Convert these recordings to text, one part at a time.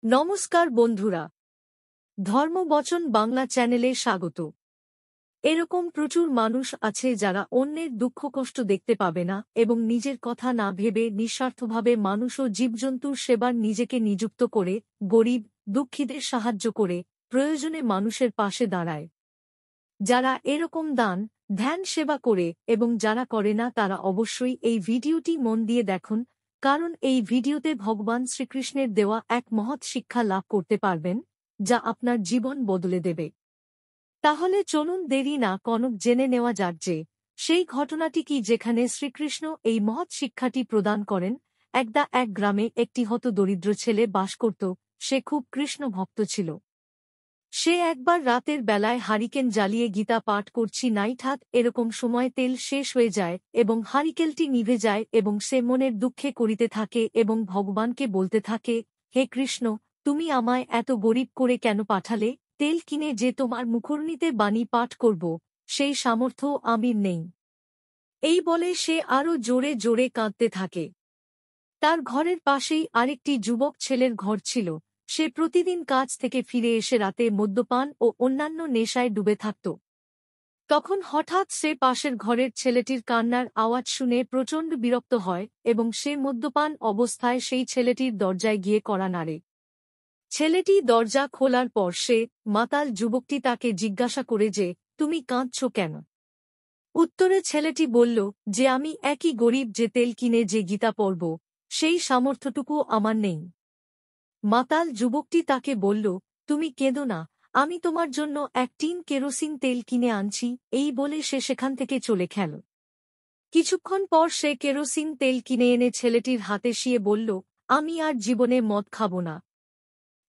নমস্কার বন্ধুরা, ধর্মবচন বাংলা চ্যানেলে স্বাগত। এরকম প্রচুর মানুষ আছে যারা অন্যের দুঃখ কষ্ট দেখতে পাবে না এবং নিজের কথা না ভেবে নিঃস্বার্থভাবে মানুষ ও জীবজন্তুর সেবার নিজেকে নিযুক্ত করে গরিব দুঃখীদের সাহায্য করে প্রয়োজনে মানুষের পাশে দাঁড়ায়। যারা এরকম দান ধ্যান সেবা করে এবং যারা করে না তারা অবশ্যই এই ভিডিওটি মন দিয়ে দেখুন, কারণ এই ভিডিওতে ভগবান শ্রীকৃষ্ণের দেওয়া এক মহৎ শিক্ষা লাভ করতে পারবেন যা আপনার জীবন বদলে দেবে। তাহলে চলুন দেরি না কনক জেনে নেওয়া যাক যে সেই ঘটনাটি কি যেখানে শ্রীকৃষ্ণ এই মহৎ শিক্ষাটি প্রদান করেন। এক গ্রামে একটি হতদরিদ্র ছেলে বাস করত। সে খুব কৃষ্ণ ভক্ত ছিল। সে একবার রাতের বেলায় হারিকেন জ্বালিয়ে গীতা পাঠ করছি নাইঠাৎ এরকম সময় তেল শেষ হয়ে যায় এবং হারিকেলটি নিভে যায় এবং সে মনের দুঃখে করিতে থাকে এবং ভগবানকে বলতে থাকে, হে কৃষ্ণ, তুমি আমায় এত গরিব করে কেন পাঠালে? তেল কিনে যে তোমার মুখর্ণিতে বাণী পাঠ করব সেই সামর্থ্য আমির নেই। এই বলে সে আরও জোরে জোরে কাঁদতে থাকে। তার ঘরের পাশেই আরেকটি যুবক ছেলের ঘর ছিল। সে প্রতিদিন কাজ থেকে ফিরে এসে রাতে মদ্যপান ও অন্যান্য নেশায় ডুবে থাকত। তখন হঠাৎ সে পাশের ঘরের ছেলেটির কান্নার আওয়াজ শুনে প্রচণ্ড বিরক্ত হয় এবং সে মদ্যপান অবস্থায় সেই ছেলেটির দরজায় গিয়ে কড়া নাড়ে। ছেলেটি দরজা খোলার পর সে মাতাল যুবকটি তাকে জিজ্ঞাসা করে যে, তুমি কাঁদছ কেন? উত্তরে ছেলেটি বলল যে, আমি একই গরিব যে তেল কিনে যে গীতা পড়ব সেই সামর্থ্যটুকু আমার নেই। মাতাল যুবকটি তাকে বলল, তুমি কেঁদো না, আমি তোমার জন্য এক টিন কেরোসিন তেল কিনে আনছি। এই বলে সে সেখান থেকে চলে গেল। কিছুক্ষণ পর সে কেরোসিন তেল কিনে এনে ছেলেটির হাতে শিয়ে বলল, আমি আর জীবনে মদ খাব না।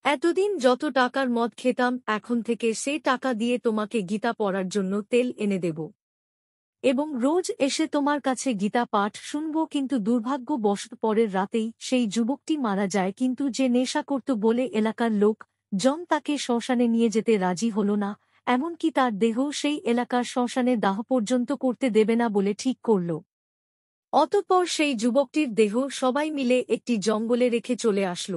এতদিন যত টাকার মদ খেতাম এখন থেকে সে টাকা দিয়ে তোমাকে গীতা পড়ার জন্য তেল এনে দেব এবং রোজ এসে তোমার কাছে গীতা পাঠ শুনব। কিন্তু দুর্ভাগ্যবশত পরের রাতেই সেই যুবকটি মারা যায়। কিন্তু যে নেশা করত বলে এলাকার লোক জন তাকে শ্মশানে নিয়ে যেতে রাজি হল না, এমনকি তার দেহ সেই এলাকার শ্মশানে দাহ পর্যন্ত করতে দেবে না বলে ঠিক করল। অতঃপর সেই যুবকটির দেহ সবাই মিলে একটি জঙ্গলে রেখে চলে আসল।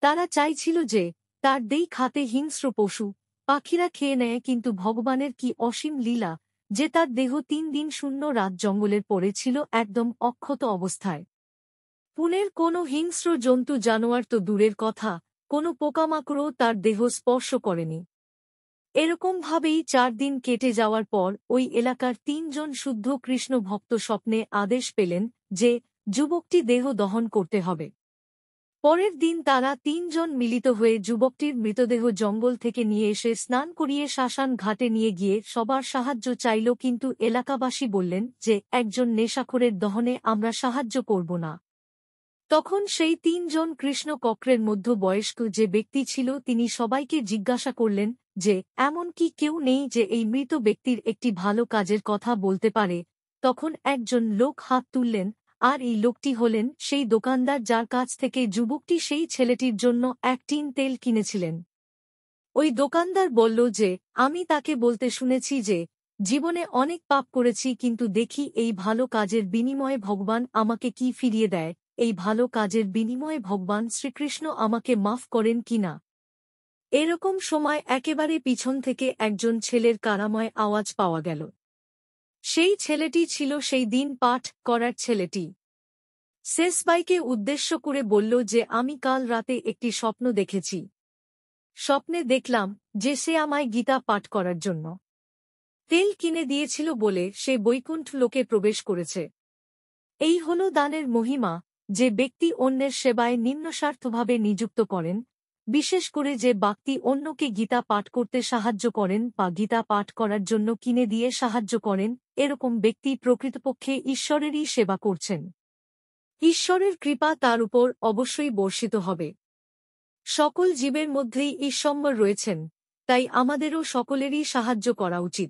তারা চাইছিল যে তার দেহ খাতে হিংস্র পশু পাখিরা খেয়ে নেয়, কিন্তু ভগবানের কি অসীম লীলা যে তার দেহ 3 দিন শূন্য রাত জঙ্গলের পড়েছিল একদম অক্ষত অবস্থায়। পুনের কোনো হিংস্র জন্তু জানোয়ার তো দূরের কথা, কোনো পোকামাকড়ও তার দেহ স্পর্শ করেনি। এরকমভাবেই 4 দিন কেটে যাওয়ার পর ওই এলাকার 3 জন শুদ্ধ কৃষ্ণ ভক্ত স্বপ্নে আদেশ পেলেন যে যুবকটি দেহ দহন করতে হবে। পরের দিন তারা 3 জন মিলিত হয়ে যুবকটির মৃতদেহ জঙ্গল থেকে নিয়ে এসে স্নান করিয়ে শ্মশান ঘাটে নিয়ে গিয়ে সবার সাহায্য চাইল, কিন্তু এলাকাবাসী বললেন যে একজন নেশাখোরের দহনে আমরা সাহায্য করব না। তখন সেই 3 জন কৃষ্ণ কক্রের মধ্যবয়স্ক যে ব্যক্তি ছিল তিনি সবাইকে জিজ্ঞাসা করলেন যে এমন কি কেউ নেই যে এই মৃত ব্যক্তির একটি ভালো কাজের কথা বলতে পারে। তখন একজন লোক হাত তুললেন, আর এই লোকটি হলেন সেই দোকানদার যার কাছ থেকে যুবকটি সেই ছেলেটির জন্য 1 টিন তেল কিনেছিলেন। ওই দোকানদার বলল যে আমি তাকে বলতে শুনেছি যে জীবনে অনেক পাপ করেছি, কিন্তু দেখি এই ভালো কাজের বিনিময়ে ভগবান আমাকে কি ফিরিয়ে দেয়, এই ভালো কাজের বিনিময়ে ভগবান শ্রীকৃষ্ণ আমাকে মাফ করেন কিনা। এরকম সময় একেবারে পিছন থেকে একজন ছেলের কারাময় আওয়াজ পাওয়া গেল। সেই ছেলেটি ছিল সেই দিন পাঠ করার ছেলেটি। শেষবাইকে উদ্দেশ্য করে বলল যে আমি কাল রাতে একটি স্বপ্ন দেখেছি। স্বপ্নে দেখলাম যে সে আমায় গীতা পাঠ করার জন্য তেল কিনে দিয়েছিল বলে সে বৈকুণ্ঠ লোকে প্রবেশ করেছে। এই হল দানের মহিমা, যে ব্যক্তি অন্যের সেবায় নিম্নস্বার্থভাবে নিযুক্ত করেন, বিশেষ করে যে ব্যক্তি অন্যকে গীতা পাঠ করতে সাহায্য করেন বা গীতা পাঠ করার জন্য কিনে দিয়ে সাহায্য করেন, এরকম ব্যক্তি প্রকৃতপক্ষে ঈশ্বরেরই সেবা করছেন। ঈশ্বরের কৃপা তার উপর অবশ্যই বর্ষিত হবে। সকল জীবের মধ্যেই ঈশ্বর রয়েছেন, তাই আমাদেরও সকলেরই সাহায্য করা উচিত।